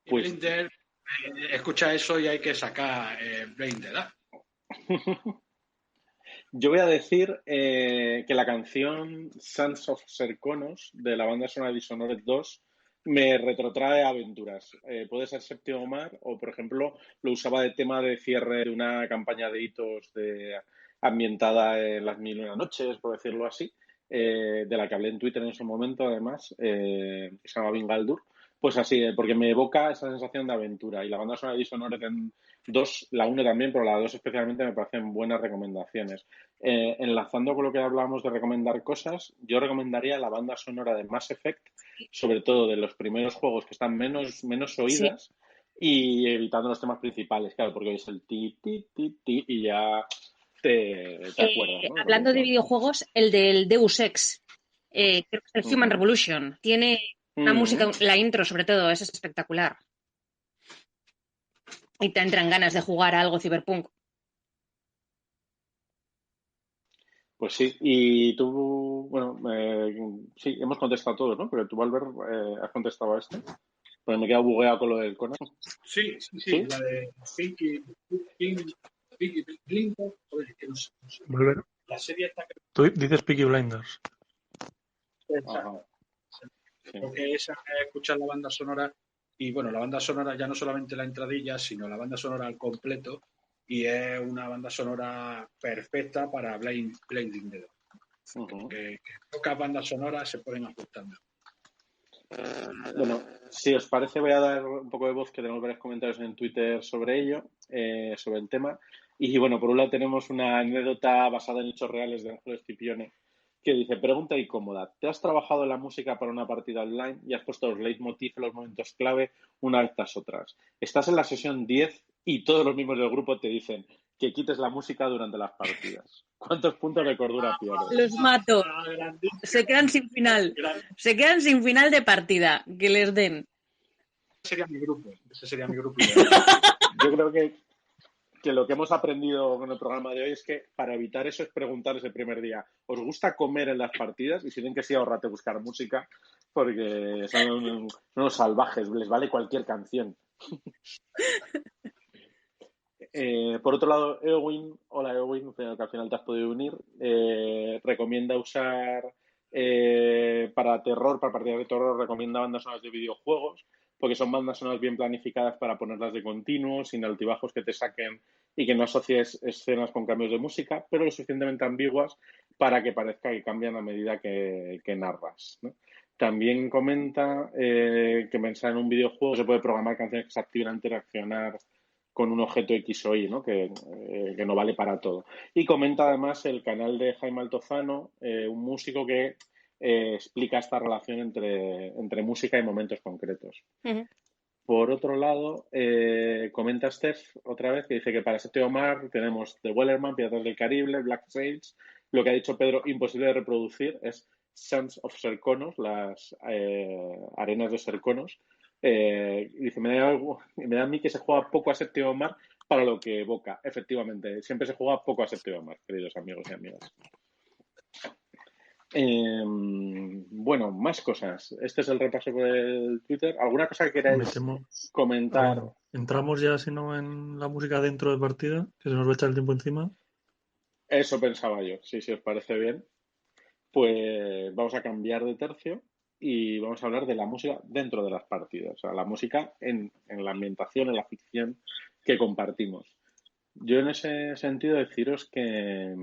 Pues Blinder, escucha eso y hay que sacar Blinder. Yo voy a decir que la canción Sons of Serconos de la banda sonora de Dishonored 2 me retrotrae a aventuras. Puede ser Séptimo Mar o, por ejemplo, lo usaba de tema de cierre de una campaña de hitos ambientada en las 1001 noches, por decirlo así, de la que hablé en Twitter en ese momento, además, que se llama Vingaldur. Pues así, porque me evoca esa sensación de aventura. Y la banda sonora de Dishonored 2, la 1 también, pero la 2 especialmente me parecen buenas recomendaciones. Enlazando con lo que hablábamos de recomendar cosas, yo recomendaría la banda sonora de Mass Effect, sobre todo de los primeros juegos que están menos Sí. oídas y evitando los temas principales, claro, porque es el ti, ti, ti, ti y ya te acuerdas, ¿no? De lo que Hablando de decíamos. videojuegos, el del Deus Ex, creo que es el Human Ujú. Revolution, tiene una música, Ujú. la intro sobre todo, es espectacular. Y te entran ganas de jugar a algo cyberpunk. Pues sí, y tú, bueno, sí, hemos contestado todos, ¿no? Pero tú, Albert, has contestado a este. Pues me he quedado bugueado con lo del Conan. Sí, ¿Sí? la de Peaky Blinders, joder, que no sé. Volver. La serie está que Tú dices Peaky Blinders. Ajá, sí. porque esa es escuchar la banda sonora y bueno, la banda sonora ya no solamente la entradilla, sino la banda sonora al completo y es una banda sonora perfecta para Blinding the Dark. Ujú. Que pocas bandas sonoras se pueden ajustar mejor. Bueno, si os parece, voy a dar un poco de voz, que tenemos varios comentarios en Twitter sobre ello, sobre el tema. Y bueno, por un lado tenemos una anécdota basada en hechos reales de Ángel Scipione, que dice: pregunta incómoda, ¿te has trabajado la música para una partida online y has puesto los leitmotiv en los momentos clave una vez tras otras? Estás en la sesión 10 y todos los miembros del grupo te dicen que quites la música durante las partidas. ¿Cuántos puntos de cordura pierdes? Los mato. Se quedan sin final. Se quedan sin final de partida. Que les den. Ese sería mi grupo. Yo creo que lo que hemos aprendido con el programa de hoy es que para evitar eso es preguntar ese primer día: ¿os gusta comer en las partidas? Y si tienen que sí, ahorrate buscar música, porque son unos salvajes, les vale cualquier canción. Por otro lado, Eowyn, hola Eowyn, que al final te has podido unir, recomienda usar para terror, para partidas de terror, recomienda bandas sonoras de videojuegos, porque son bandas sonoras bien planificadas para ponerlas de continuo, sin altibajos que te saquen y que no asocies escenas con cambios de música, pero lo suficientemente ambiguas para que parezca que cambian a medida que narras, ¿no? También comenta que pensar en un videojuego se puede programar canciones que se activen a interaccionar con un objeto X o Y, ¿no? Que no vale para todo. Y comenta además el canal de Jaime Altozano, un músico que explica esta relación entre música y momentos concretos. Uh-huh. Por otro lado, comenta Steph otra vez, que dice que para Séptimo Mar tenemos The Wellerman, Piratas del Caribe, Black Sails. Lo que ha dicho Pedro, imposible de reproducir, es Sands of Serconos, las arenas de Serconos. Dice, me da a mí que se juega poco a Séptimo Mar para lo que evoca. Efectivamente, siempre se juega poco a Séptimo Mar, queridos amigos y amigas. Bueno, más cosas. Este es el repaso por el Twitter. ¿Alguna cosa que queráis comentar? Bueno, entramos ya, si no, en la música dentro de partida, que se nos va a echar el tiempo encima. Eso pensaba yo. Sí, si os parece bien, pues vamos a cambiar de tercio y vamos a hablar de la música dentro de las partidas. O sea, la música en la ambientación, en la ficción que compartimos. Yo en ese sentido deciros que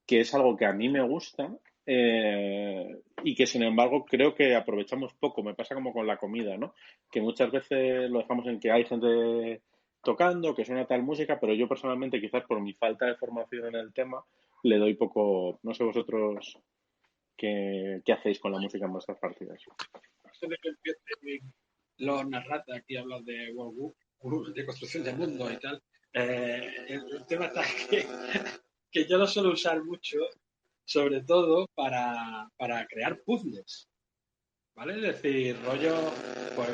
es algo que a mí me gusta y que sin embargo creo que aprovechamos poco. Me pasa como con la comida, ¿no? Que muchas veces lo dejamos en que hay gente tocando, que suena tal música, pero yo personalmente, quizás por mi falta de formación en el tema, le doy poco. No sé vosotros qué hacéis con la música en vuestras partidas. Antes de que empiece los narratas, aquí hablas de World War, de construcción de mundo y tal. El tema está que yo lo suelo usar mucho, sobre todo para crear puzzles, ¿vale? Es decir, rollo, pues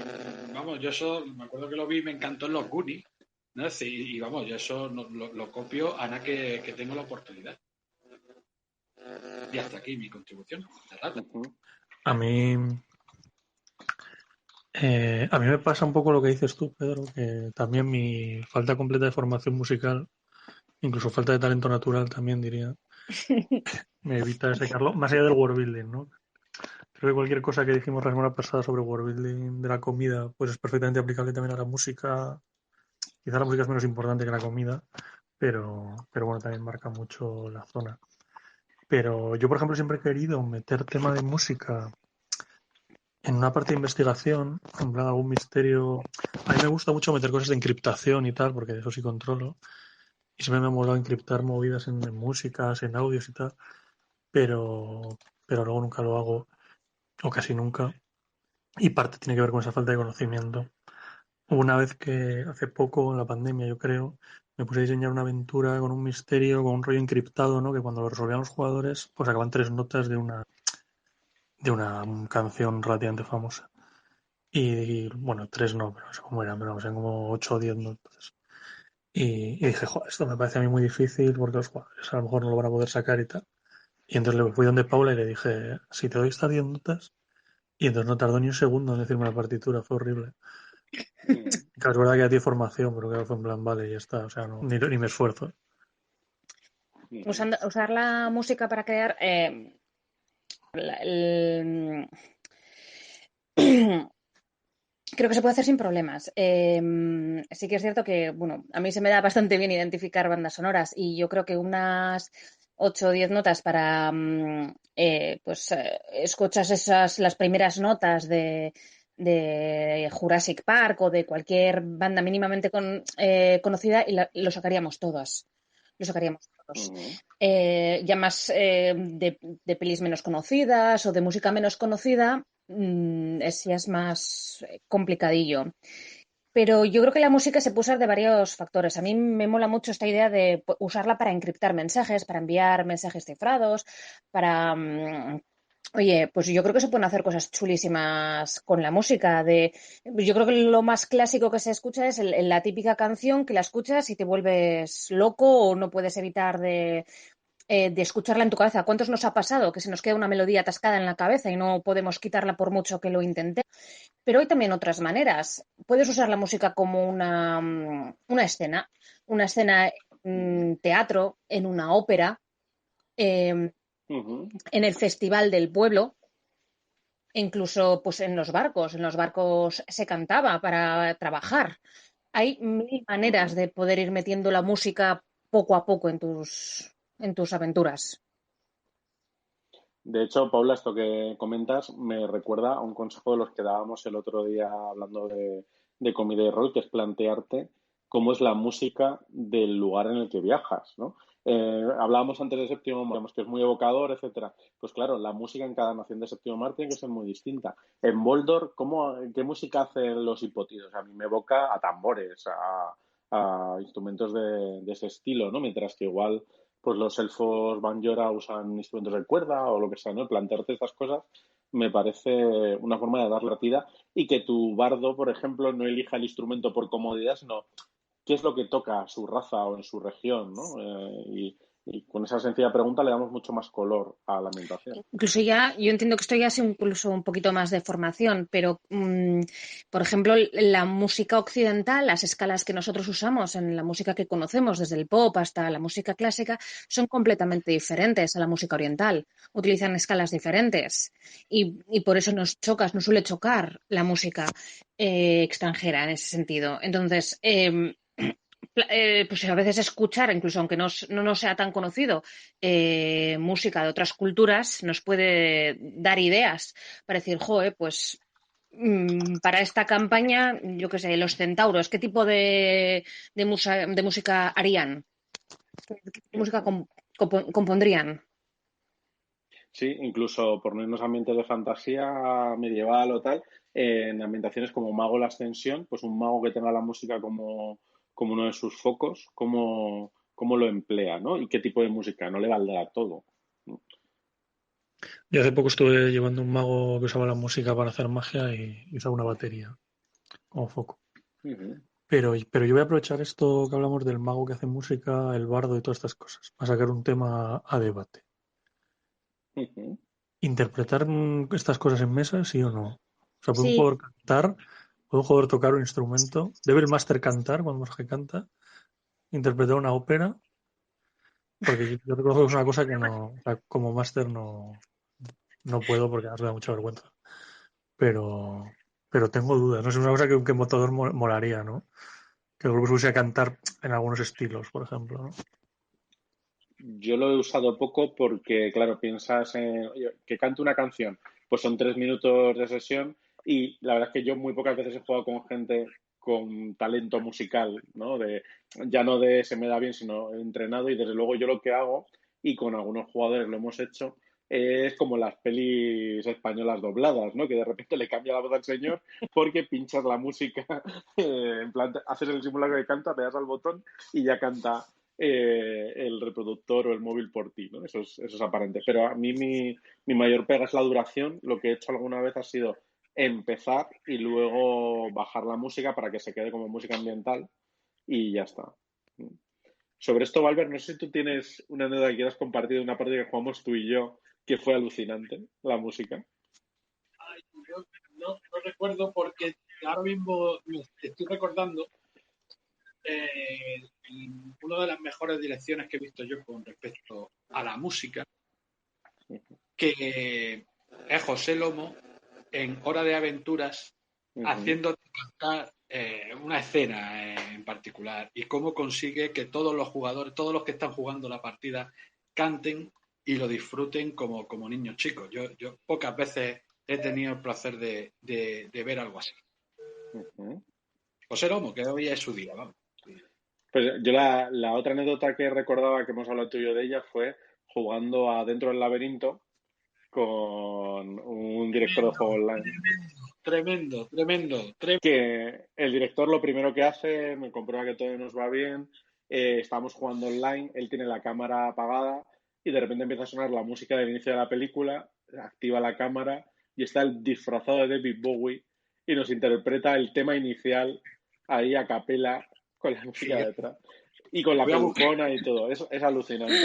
vamos, yo eso, me acuerdo que lo vi, me encantó en los Goonies, ¿no? Es decir, y vamos, yo eso lo copio a nada que tengo la oportunidad. Y hasta aquí mi contribución. A mí me pasa un poco lo que dices tú, Pedro, que también mi falta completa de formación musical, incluso falta de talento natural también diría, me evita sacarlo, más allá del world building, ¿no? Creo que cualquier cosa que dijimos la semana pasada sobre world building de la comida, pues es perfectamente aplicable también a la música. Quizá la música es menos importante que la comida, pero bueno, también marca mucho la zona. Pero yo, por ejemplo, siempre he querido meter tema de música en una parte de investigación, en plan algún misterio, a mí me gusta mucho meter cosas de encriptación y tal, porque eso sí controlo. Y siempre me ha molado encriptar movidas en músicas, en audios y tal, pero, pero luego nunca lo hago, o casi nunca. Y parte tiene que ver con esa falta de conocimiento. Hubo una vez que, hace poco, en la pandemia, yo creo, me puse a diseñar una aventura con un misterio, con un rollo encriptado, ¿no? Que cuando lo resolvían los jugadores, pues acaban 3 notas de una canción relativamente famosa. Y, bueno, 3 no, pero no sé cómo eran, pero eran como 8 o 10 notas. Y dije, joder, esto me parece a mí muy difícil porque los jugadores a lo mejor no lo van a poder sacar y tal. Y entonces le fui donde Paula y le dije, si te doy estas 10 notas, y entonces no tardó ni un segundo en decirme la partitura, fue horrible. Claro, es verdad que ya tiene formación, pero claro, fue en plan, vale, ya está, o sea, no, ni me esfuerzo. Usar la música para crear creo que se puede hacer sin problemas. Sí que es cierto que, bueno, a mí se me da bastante bien identificar bandas sonoras y yo creo que unas 8 o 10 notas para, escuchas las primeras notas de Jurassic Park o de cualquier banda mínimamente conocida y lo sacaríamos todas. Lo sacaríamos todos. Ya más de pelis menos conocidas o de música menos conocida, ya es más complicadillo. Pero yo creo que la música se puede usar de varios factores. A mí me mola mucho esta idea de usarla para encriptar mensajes, para enviar mensajes cifrados, para... Oye, pues yo creo que se pueden hacer cosas chulísimas con la música. Yo creo que lo más clásico que se escucha es la típica canción que la escuchas y te vuelves loco o no puedes evitar de escucharla en tu cabeza. ¿Cuántos nos ha pasado que se nos queda una melodía atascada en la cabeza y no podemos quitarla por mucho que lo intentemos? Pero hay también otras maneras. Puedes usar la música como una escena en teatro, en una ópera, en el festival del pueblo, e incluso pues en los barcos. En los barcos se cantaba para trabajar. Hay mil maneras de poder ir metiendo la música poco a poco en tus aventuras. De hecho, Paula, esto que comentas me recuerda a un consejo de los que dábamos el otro día hablando de comida y rol, que es plantearte cómo es la música del lugar en el que viajas, ¿no? Hablábamos antes de Séptimo Mar, que es muy evocador, etcétera. Pues claro, la música en cada nación de Séptimo Mar tiene que ser muy distinta. En Boldor, ¿qué música hacen los hipotidos? A mí me evoca a tambores, a instrumentos de ese estilo, ¿no? Mientras que igual pues los elfos Banjora usan instrumentos de cuerda o lo que sea, ¿no? Plantearte estas cosas me parece una forma de darle partida y que tu bardo, por ejemplo, no elija el instrumento por comodidad, sino qué es lo que toca a su raza o en su región, ¿no? Y con esa sencilla pregunta le damos mucho más color a la ambientación. Incluso ya, yo entiendo que esto ya es incluso un poquito más de formación, pero por ejemplo, la música occidental, las escalas que nosotros usamos en la música que conocemos, desde el pop hasta la música clásica, son completamente diferentes a la música oriental. Utilizan escalas diferentes y por eso nos suele chocar la música extranjera en ese sentido. Entonces, pues a veces escuchar, incluso aunque no nos sea tan conocido, música de otras culturas nos puede dar ideas para decir, joe, pues para esta campaña, yo qué sé, los centauros, ¿qué tipo de música harían? ¿Qué tipo de música compondrían? Sí, incluso ponernos ambientes de fantasía medieval o tal, en ambientaciones como Mago la Ascensión, pues un mago que tenga la música como uno de sus focos, cómo lo emplea, ¿no? Y qué tipo de música, no le valdrá todo. Yo hace poco estuve llevando un mago que usaba la música para hacer magia y usaba una batería como foco. Ujú, Pero yo voy a aprovechar esto que hablamos del mago que hace música, el bardo y todas estas cosas, para sacar un tema a debate. ujú. ¿Interpretar estas cosas en mesa, sí o no? O sea, ¿puede un Sí, jugador cantar? ¿Puede un jugador tocar un instrumento? ¿Debe el máster cantar cuando el personaje canta? ¿Interpretar una ópera? Porque yo reconozco que es una cosa que no, o sea, como máster no puedo porque me da mucha vergüenza. Pero, pero tengo dudas. No sé, es una cosa que Motodor molaría, ¿no? Que el grupo se pusiera a cantar en algunos estilos, por ejemplo, ¿no? Yo lo he usado poco porque, claro, piensas en oye, que cante una canción, pues son 3 minutos de sesión y la verdad es que yo muy pocas veces he jugado con gente con talento musical, ¿no? Ya no de se me da bien, sino entrenado. Y desde luego yo lo que hago, y con algunos jugadores lo hemos hecho, es como las pelis españolas dobladas, ¿no? Que de repente le cambia la voz al señor porque pinchas la música, en plan, haces el simulacro de canta, le das al botón y ya canta el reproductor o el móvil por ti, ¿no? Eso es aparente. Pero a mí mi mayor pega es la duración. Lo que he hecho alguna vez ha sido empezar y luego bajar la música para que se quede como música ambiental y ya está. Sobre esto, Valver, no sé si tú tienes una anécdota que quieras compartir de una parte que jugamos tú y yo, que fue alucinante, la música. Ay, yo no recuerdo porque ahora mismo me estoy recordando una de las mejores direcciones que he visto yo con respecto a la música, que es José Lomo en Hora de Aventuras, haciendo cantar una escena en particular y cómo consigue que todos los jugadores, todos los que están jugando la partida, canten y lo disfruten como niños chicos. Yo pocas veces he tenido el placer de ver algo así. José Lomo, que hoy es su día, vamos. Pues yo la otra anécdota que recordaba que hemos hablado tú y yo de ella fue jugando adentro del laberinto con un director de juego online. Tremendo. Que el director lo primero que hace, me comprueba que todo nos va bien, estamos jugando online, él tiene la cámara apagada y de repente empieza a sonar la música del inicio de la película, activa la cámara y está el disfrazado de David Bowie y nos interpreta el tema inicial ahí a capela con la música detrás y con la pelucona y todo. Es alucinante.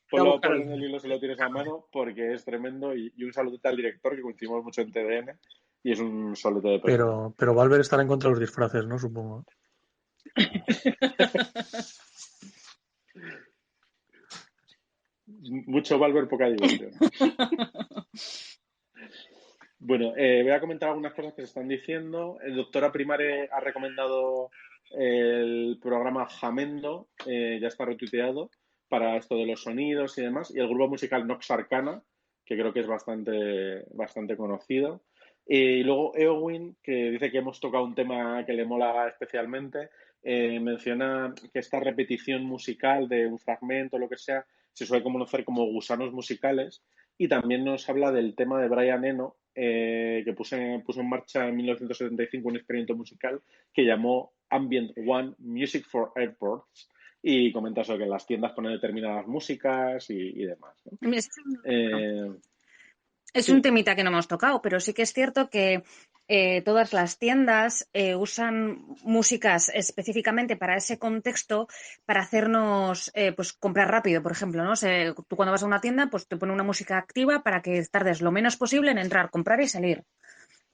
Ponlo en el hilo si lo tienes a mano porque es tremendo y un saludito al director que coincidimos mucho en TDN y es un solete de persona. Pero Valver estará en contra de los disfraces, ¿no? Supongo. Mucho Valver, poca diversión. Bueno, voy a comentar algunas cosas que se están diciendo. El doctora Primare ha recomendado el programa Jamendo, ya está retuiteado, para esto de los sonidos y demás, y el grupo musical Nox Arcana, que creo que es bastante conocido. Y luego Eowyn, que dice que hemos tocado un tema que le mola especialmente, menciona que esta repetición musical de un fragmento o lo que sea se suele conocer como gusanos musicales, y también nos habla del tema de Brian Eno, que puso en marcha en 1975 un experimento musical que llamó Ambient One Music for Airports, y comenta eso, que en las tiendas ponen determinadas músicas y demás, ¿no? Es un temita que no hemos tocado, pero sí que es cierto que todas las tiendas usan músicas específicamente para ese contexto para hacernos pues comprar rápido, por ejemplo, ¿no? Tú cuando vas a una tienda pues te pone una música activa para que tardes lo menos posible en entrar, comprar y salir.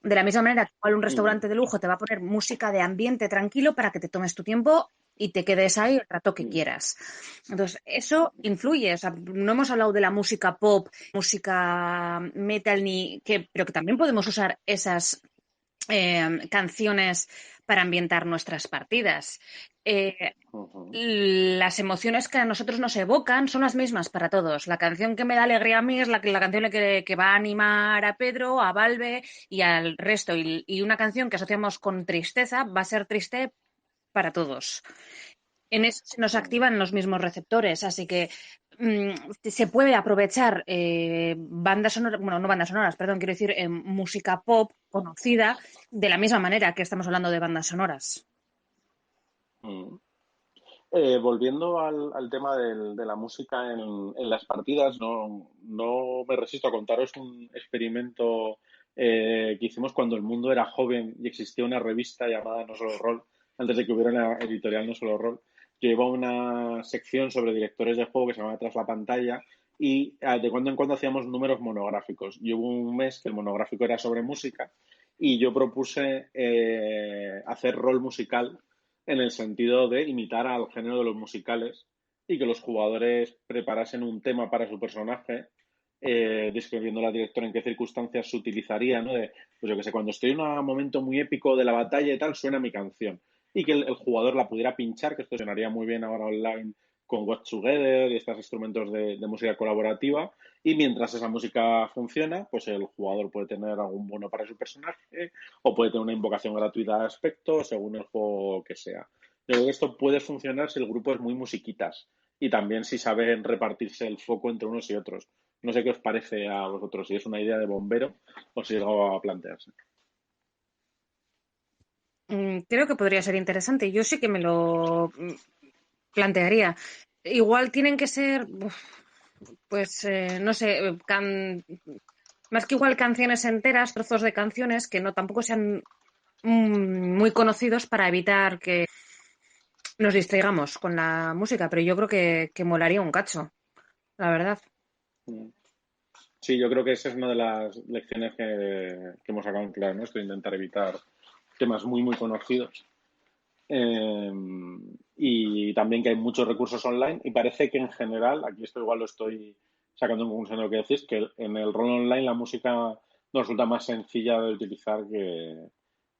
De la misma manera que un restaurante de lujo te va a poner música de ambiente tranquilo para que te tomes tu tiempo y te quedes ahí el rato que quieras. Entonces, eso influye. O sea, no hemos hablado de la música pop, música metal, pero que también podemos usar esas canciones para ambientar nuestras partidas. Las emociones que a nosotros nos evocan son las mismas para todos. La canción que me da alegría a mí es la canción que va a animar a Pedro, a Valve y al resto. Y una canción que asociamos con tristeza va a ser triste para todos. En eso se nos activan los mismos receptores, así que se puede aprovechar bandas sonoras, bueno, no bandas sonoras, perdón, quiero decir música pop conocida de la misma manera que estamos hablando de bandas sonoras. Volviendo al tema de la música en las partidas, no me resisto a contaros un experimento que hicimos cuando el mundo era joven y existía una revista llamada No Solo Rol, antes de que hubiera una editorial No Solo Rol. Yo llevaba una sección sobre directores de juego que se llamaba Tras la Pantalla, y de cuando en cuando hacíamos números monográficos. Y hubo un mes que el monográfico era sobre música y yo propuse hacer rol musical en el sentido de imitar al género de los musicales y que los jugadores preparasen un tema para su personaje, describiendo la directora en qué circunstancias se utilizaría, ¿no? Pues yo que sé, cuando estoy en un momento muy épico de la batalla y tal, suena mi canción. Y que el jugador la pudiera pinchar, que esto sonaría muy bien ahora online con Watch Together y estos instrumentos de música colaborativa. Y mientras esa música funciona, pues el jugador puede tener algún bono para su personaje o puede tener una invocación gratuita al aspecto, según el juego que sea. Yo creo que esto puede funcionar si el grupo es muy musiquitas y también si saben repartirse el foco entre unos y otros. No sé qué os parece a vosotros, si es una idea de bombero o si es algo a plantearse. Creo que podría ser interesante. Yo sí que me lo plantearía. Igual tienen que ser, pues, no sé, más que igual canciones enteras, trozos de canciones que no tampoco sean muy conocidos para evitar que nos distraigamos con la música, pero yo creo que molaría un cacho, la verdad. Sí, yo creo que esa es una de las lecciones que hemos sacado en claro, ¿no? Esto de intentar evitar temas muy, muy conocidos. Y también que hay muchos recursos online y parece que en general, aquí esto igual lo estoy sacando en conclusión de lo que decís, que en el rol online la música nos resulta más sencilla de utilizar que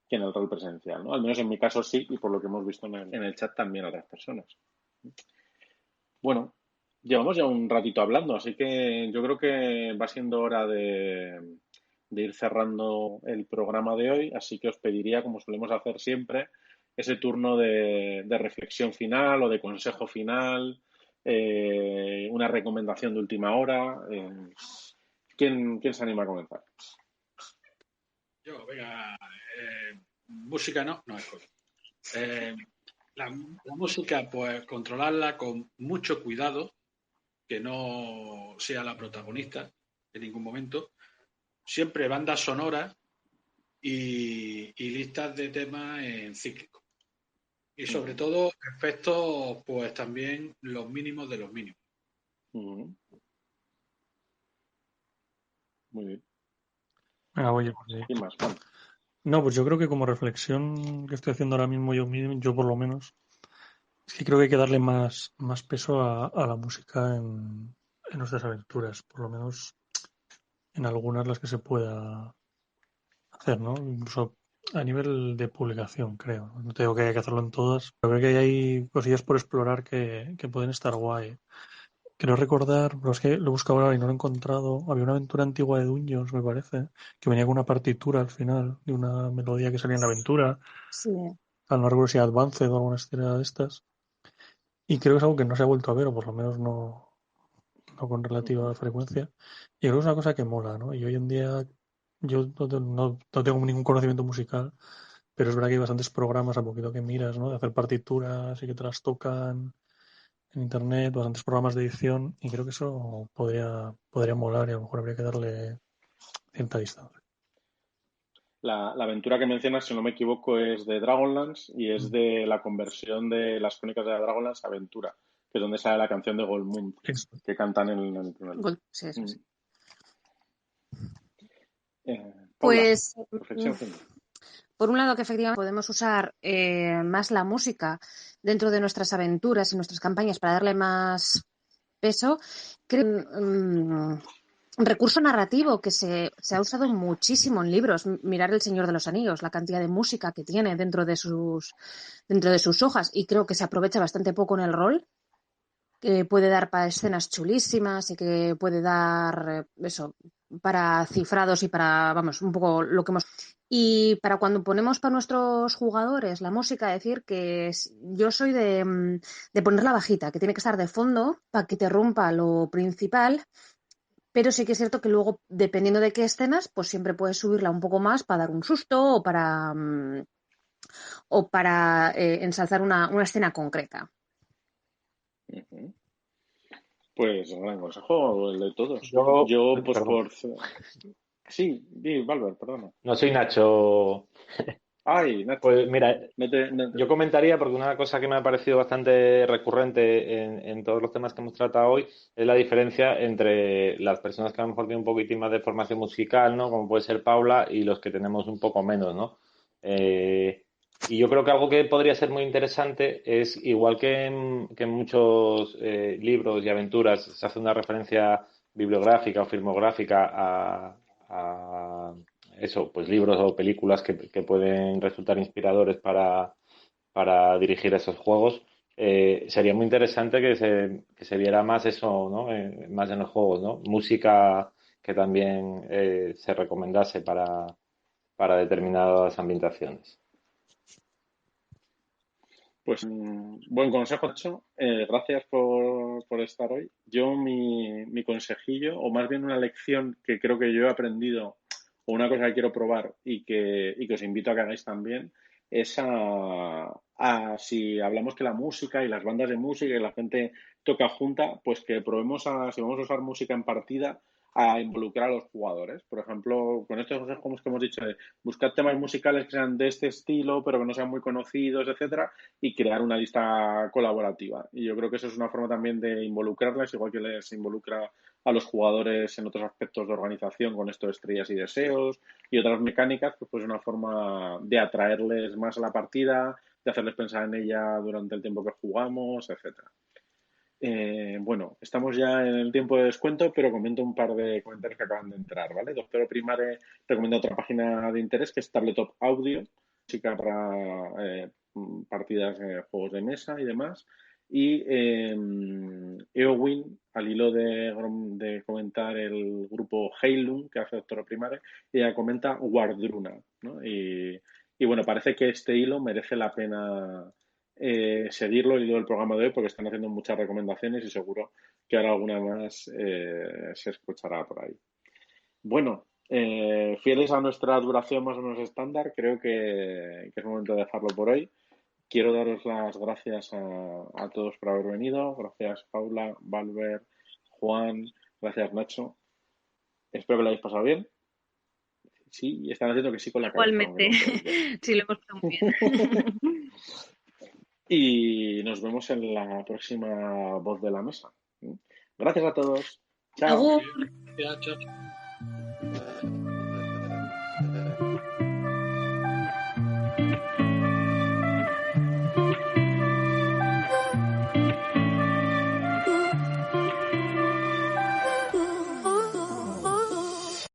en el rol presencial, ¿no? Al menos en mi caso sí, y por lo que hemos visto en el chat también a otras personas. Bueno, llevamos ya un ratito hablando, así que yo creo que va siendo hora de ir cerrando el programa de hoy, así que os pediría, como solemos hacer siempre, ese turno de reflexión final o de consejo final, una recomendación de última hora. ¿Quién se anima a comenzar? Yo, venga, música no es cosa. La música, pues controlarla con mucho cuidado, que no sea la protagonista en ningún momento. Siempre bandas sonoras y listas de temas en cíclico. Y sobre todo efectos, pues también los mínimos de los mínimos. Muy bien. Venga, voy yo. ¿Quién más? Juan. No, pues yo creo que como reflexión que estoy haciendo ahora mismo yo por lo menos, es que creo que hay que darle más peso a la música en nuestras aventuras, por lo menos en algunas las que se pueda hacer, ¿no? Incluso a nivel de publicación, creo. No te digo que hay que hacerlo en todas, pero creo que hay cosillas por explorar que pueden estar guay. Creo recordar, pero es que lo he buscado ahora y no lo he encontrado. Había una aventura antigua de Dungeons, me parece, que venía con una partitura al final de una melodía que salía en la aventura. Sí. No recuerdo si Advanced o alguna historia de estas. Y creo que es algo que no se ha vuelto a ver, o por lo menos no con relativa frecuencia. Y creo que es una cosa que mola, ¿no? Y hoy en día yo no tengo ningún conocimiento musical, pero es verdad que hay bastantes programas a poquito que miras, ¿no? De hacer partituras y que te las tocan en internet, bastantes programas de edición, y creo que eso podría molar y a lo mejor habría que darle cierta distancia. La aventura que mencionas, si no me equivoco, es de Dragonlance y es de la conversión de las crónicas de la Dragonlance a aventura, que es donde sale la canción de Goldmund, Eso. que cantan en el primer libro. Sí, eso sí. Paula, Pues, reflexión final. por un lado, que efectivamente podemos usar más la música dentro de nuestras aventuras y nuestras campañas para darle más peso. Creo un recurso narrativo que se ha usado muchísimo en libros. Mirar El Señor de los Anillos, la cantidad de música que tiene dentro de sus hojas, y creo que se aprovecha bastante poco en el rol, que puede dar para escenas chulísimas y que puede dar eso para cifrados y para, vamos, un poco lo que hemos... Y para cuando ponemos para nuestros jugadores la música, decir que yo soy de ponerla bajita, que tiene que estar de fondo para que te rompa lo principal, pero sí que es cierto que luego, dependiendo de qué escenas, pues siempre puedes subirla un poco más para dar un susto o para ensalzar una escena concreta. Pues gran consejo el de todos. Yo Pues perdón. Sí, Valver, perdona. No soy Nacho. Ay, Nacho. Pues mira, No yo comentaría, porque una cosa que me ha parecido bastante recurrente en todos los temas que hemos tratado hoy es la diferencia entre las personas que a lo mejor tienen un poquitín más de formación musical, ¿no? Como puede ser Paula, y los que tenemos un poco menos, ¿no? Y yo creo que algo que podría ser muy interesante es, igual que en muchos libros y aventuras se hace una referencia bibliográfica o filmográfica a eso, pues libros o películas que pueden resultar inspiradores para dirigir esos juegos. sería muy interesante que se viera más eso, ¿no? Más en los juegos, ¿no? Música que también se recomendase para determinadas ambientaciones. Pues buen consejo, Nacho. Gracias por estar hoy. Yo mi consejillo, o más bien una lección que creo que yo he aprendido, o una cosa que quiero probar y que os invito a que hagáis también, es si hablamos que la música y las bandas de música y la gente toca junta, pues que probemos si vamos a usar música en partida, a involucrar a los jugadores. Por ejemplo, con estos consejos que hemos dicho de buscar temas musicales que sean de este estilo, pero que no sean muy conocidos, etcétera, y crear una lista colaborativa. Y yo creo que eso es una forma también de involucrarles, igual que les involucra a los jugadores en otros aspectos de organización con esto de estrellas y deseos y otras mecánicas, pues es una forma de atraerles más a la partida, de hacerles pensar en ella durante el tiempo que jugamos, etcétera. Bueno, estamos ya en el tiempo de descuento, pero comento un par de comentarios que acaban de entrar, ¿vale? Doctor Primare recomienda otra página de interés que es Tabletop Audio, música para partidas, juegos de mesa y demás. Y EOWIN, al hilo de comentar el grupo Heilung que hace Doctor Primare, ella comenta Wardruna, ¿no? Y bueno, parece que este hilo merece la pena seguirlo, el hilo del programa de hoy, porque están haciendo muchas recomendaciones y seguro que ahora alguna más se escuchará por ahí. Bueno, fieles a nuestra duración más o menos estándar, creo que es momento de dejarlo por hoy. Quiero daros las gracias a todos por haber venido. Gracias, Paula, Valver, Juan, gracias, Nacho. Espero que lo hayáis pasado bien. Sí, están haciendo que sí con la cabeza. Igualmente, sí, lo hemos pasado muy bien. Y nos vemos en la próxima voz de la mesa. Gracias a todos. Chao. Agur. Ya, chao.